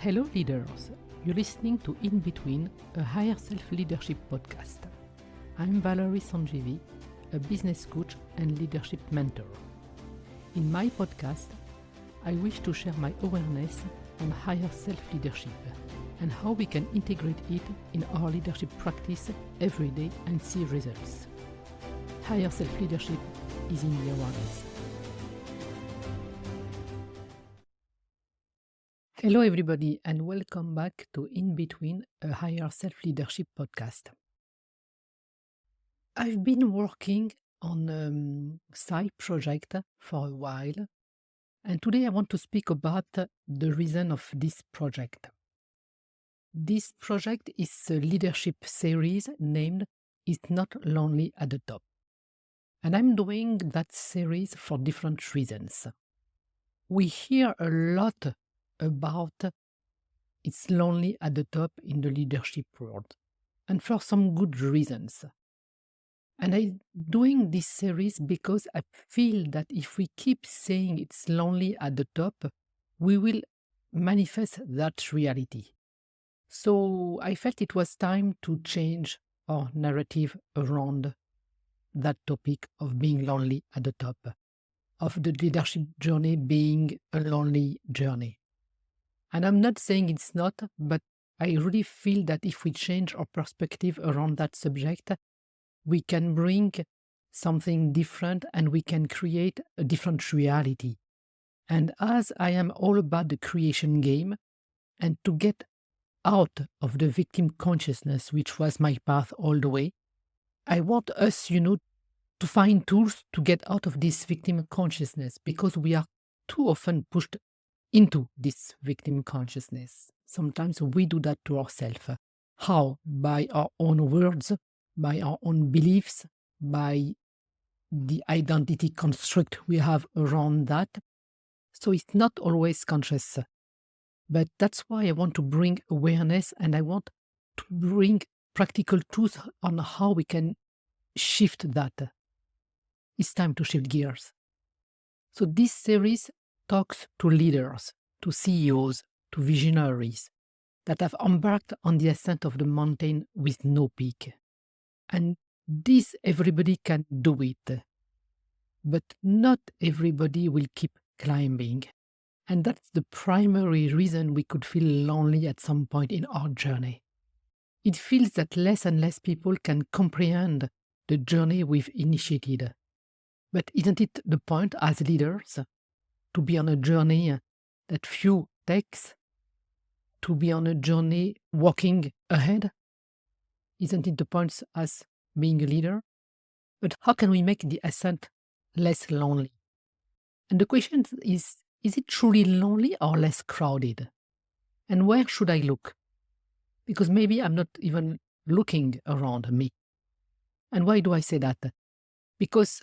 Hello leaders, you're listening to In Between, a higher self-leadership podcast. I'm Valarie, a business coach and leadership mentor. In my podcast, I wish to share my awareness on higher self-leadership and how we can integrate it in our leadership practice every day and see results. Higher self-leadership is in the awareness. Hello everybody and welcome back to In Between, a higher self-leadership podcast. I've been working on a side project for a while, and today I want to speak about the reason of this project. This project is a leadership series named It's Not Lonely at the Top. And I'm doing that series for different reasons. We hear a lot about it's lonely at the top in the leadership world, and for some good reasons. And I'm doing this series because I feel that if we keep saying it's lonely at the top, we will manifest that reality. So I felt it was time to change our narrative around that topic of being lonely at the top, of the leadership journey being a lonely journey. And I'm not saying it's not, but I really feel that if we change our perspective around that subject, we can bring something different and we can create a different reality. And as I am all about the creation game and to get out of the victim consciousness, which was my path all the way, I want us, to find tools to get out of this victim consciousness because we are too often pushed into this victim consciousness. Sometimes we do that to ourselves. How? By our own words, by our own beliefs, by the identity construct we have around that. So it's not always conscious. But that's why I want to bring awareness and I want to bring practical tools on how we can shift that. It's time to shift gears. So this series talks to leaders, to CEOs, to visionaries that have embarked on the ascent of the mountain with no peak. And this everybody can do it. But not everybody will keep climbing. And that's the primary reason we could feel lonely at some point in our journey. It feels that less and less people can comprehend the journey we've initiated. But isn't it the point as leaders to be on a journey that few takes, to be on a journey walking ahead? Isn't it the point as being a leader? But how can we make the ascent less lonely? And the question is it truly lonely or less crowded? And where should I look? Because maybe I'm not even looking around me. And why do I say that? Because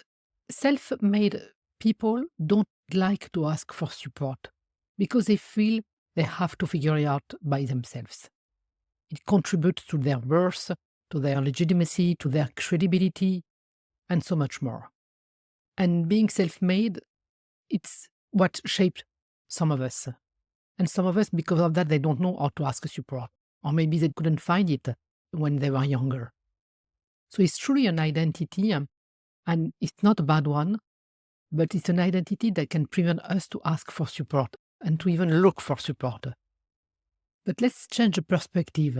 self-made people don't like to ask for support because they feel they have to figure it out by themselves. It contributes to their worth, to their legitimacy, to their credibility, and so much more. And being self-made, it's what shaped some of us. And some of us, because of that, they don't know how to ask support. Or maybe they couldn't find it when they were younger. So it's truly an identity, and it's not a bad one, but it's an identity that can prevent us to ask for support and to even look for support. But let's change the perspective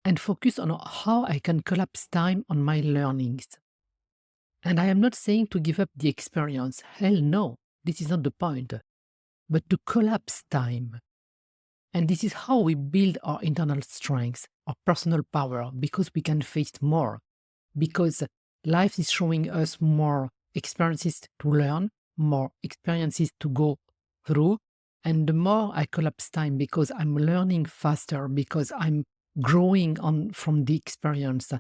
and focus on how I can collapse time on my learnings. And I am not saying to give up the experience. Hell no, this is not the point. But to collapse time. And this is how we build our internal strengths, our personal power, because we can face more. Because life is showing us more experiences to learn, more experiences to go through. And the more I collapse time because I'm learning faster, because I'm growing on from the experience.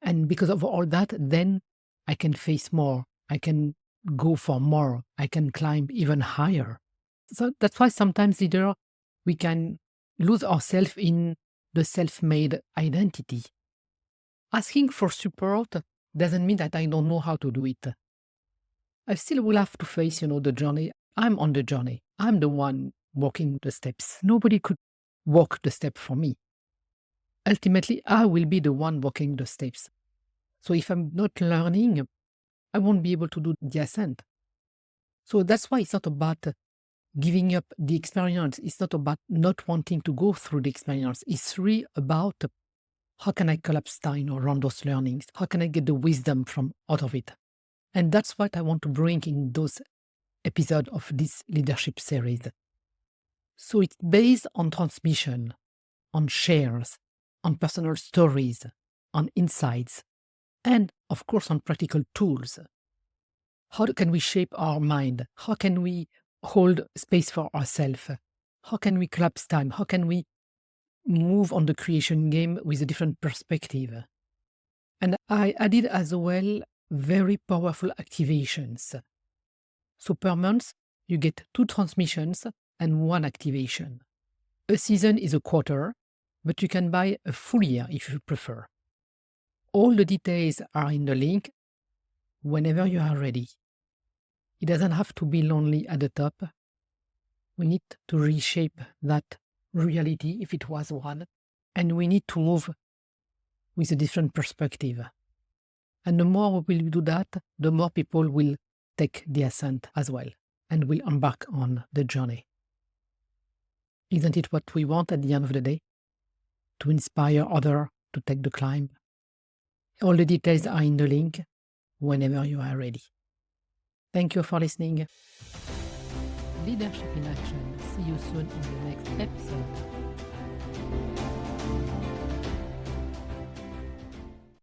And because of all that, then I can face more. I can go for more. I can climb even higher. So that's why sometimes, leader, we can lose ourselves in the self-made identity. Asking for support doesn't mean that I don't know how to do it. I still will have to face, the journey. I'm on the journey. I'm the one walking the steps. Nobody could walk the step for me. Ultimately, I will be the one walking the steps. So if I'm not learning, I won't be able to do the ascent. So that's why it's not about giving up the experience. It's not about not wanting to go through the experience. It's really about how can I collapse time around those learnings? How can I get the wisdom from out of it? And that's what I want to bring in those episodes of this leadership series. So it's based on transmission, on shares, on personal stories, on insights, and of course on practical tools. How can we shape our mind? How can we hold space for ourselves? How can we collapse time? How can we move on the creation game with a different perspective? And I added as well very powerful activations. So per month, you get 2 transmissions and 1 activation. A season is a quarter, but you can buy a full year if you prefer. All the details are in the link whenever you are ready. It doesn't have to be lonely at the top. We need to reshape that reality if it was one, and we need to move with a different perspective. And the more we will do that, the more people will take the ascent as well and will embark on the journey. Isn't it what we want at the end of the day? To inspire others to take the climb? All the details are in the link whenever you are ready. Thank you for listening. Leadership in Action. See you soon in the next episode.